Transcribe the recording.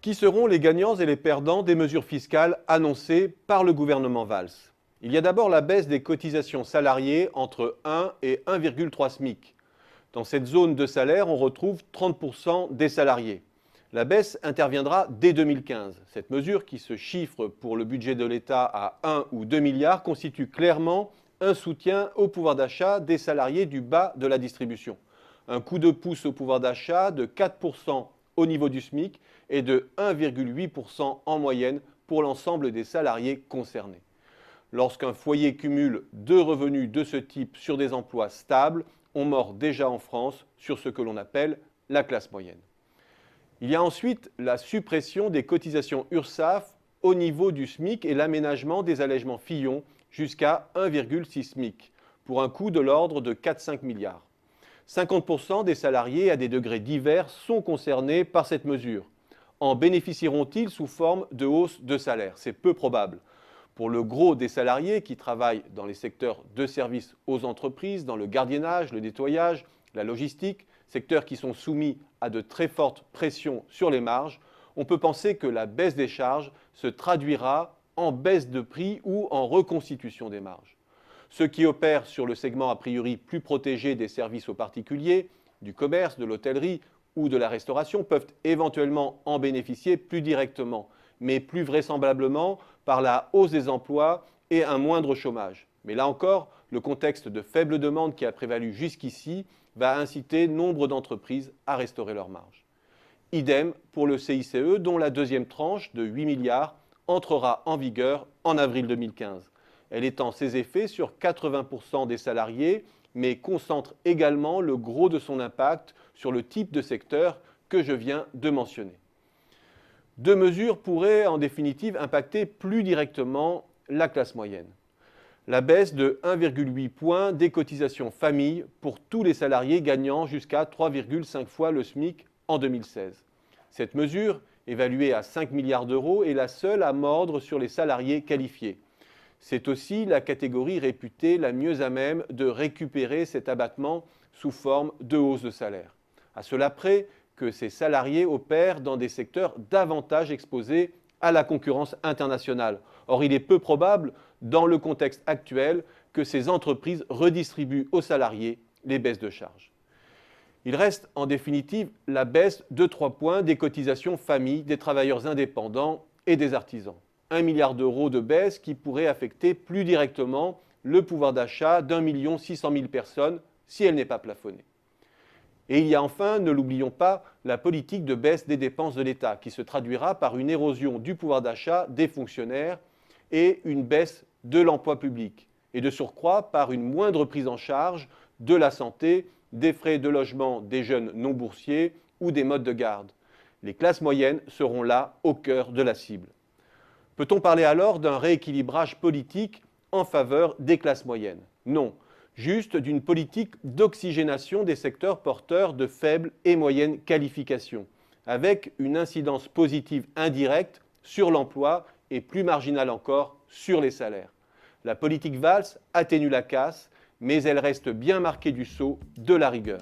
Qui seront les gagnants et les perdants des mesures fiscales annoncées par le gouvernement Valls? Il y a d'abord la baisse des cotisations salariées entre 1 et 1,3 SMIC. Dans cette zone de salaire, on retrouve 30% des salariés. La baisse interviendra dès 2015. Cette mesure, qui se chiffre pour le budget de l'État à 1 ou 2 milliards, constitue clairement un soutien au pouvoir d'achat des salariés du bas de la distribution. Un coup de pouce au pouvoir d'achat de 4% au niveau du SMIC et de 1,8% en moyenne pour l'ensemble des salariés concernés. Lorsqu'un foyer cumule deux revenus de ce type sur des emplois stables, on mord déjà en France sur ce que l'on appelle la classe moyenne. Il y a ensuite la suppression des cotisations URSSAF au niveau du SMIC et l'aménagement des allègements Fillon jusqu'à 1,6 SMIC, pour un coût de l'ordre de 4-5 milliards. 50% des salariés à des degrés divers sont concernés par cette mesure. En bénéficieront-ils sous forme de hausse de salaire? C'est peu probable. Pour le gros des salariés qui travaillent dans les secteurs de services aux entreprises, dans le gardiennage, le nettoyage, la logistique, secteurs qui sont soumis à de très fortes pressions sur les marges, on peut penser que la baisse des charges se traduira en baisse de prix ou en reconstitution des marges. Ceux qui opèrent sur le segment a priori plus protégé des services aux particuliers, du commerce, de l'hôtellerie ou de la restauration peuvent éventuellement en bénéficier plus directement, mais plus vraisemblablement par la hausse des emplois et un moindre chômage. Mais là encore, le contexte de faible demande qui a prévalu jusqu'ici va inciter nombre d'entreprises à restaurer leurs marges. Idem pour le CICE, dont la deuxième tranche de 8 milliards entrera en vigueur en avril 2015. Elle étend ses effets sur 80% des salariés, mais concentre également le gros de son impact sur le type de secteur que je viens de mentionner. Deux mesures pourraient en définitive impacter plus directement la classe moyenne. La baisse de 1,8 point des cotisations famille pour tous les salariés gagnant jusqu'à 3,5 fois le SMIC en 2016. Cette mesure, évaluée à 5 milliards d'euros, est la seule à mordre sur les salariés qualifiés. C'est aussi la catégorie réputée la mieux à même de récupérer cet abattement sous forme de hausse de salaire. À cela près que ces salariés opèrent dans des secteurs davantage exposés à la concurrence internationale. Or, il est peu probable, dans le contexte actuel, que ces entreprises redistribuent aux salariés les baisses de charges. Il reste en définitive la baisse de 3 points des cotisations famille des travailleurs indépendants et des artisans. 1 milliard d'euros de baisse qui pourrait affecter plus directement le pouvoir d'achat d'1 600 000 personnes si elle n'est pas plafonnée. Et il y a enfin, ne l'oublions pas, la politique de baisse des dépenses de l'État qui se traduira par une érosion du pouvoir d'achat des fonctionnaires et une baisse de l'emploi public. Et de surcroît par une moindre prise en charge de la santé, des frais de logement des jeunes non boursiers ou des modes de garde. Les classes moyennes seront là au cœur de la cible. Peut-on parler alors d'un rééquilibrage politique en faveur des classes moyennes? Non, juste d'une politique d'oxygénation des secteurs porteurs de faibles et moyennes qualifications, avec une incidence positive indirecte sur l'emploi et plus marginale encore sur les salaires. La politique Valls atténue la casse, mais elle reste bien marquée du sceau de la rigueur.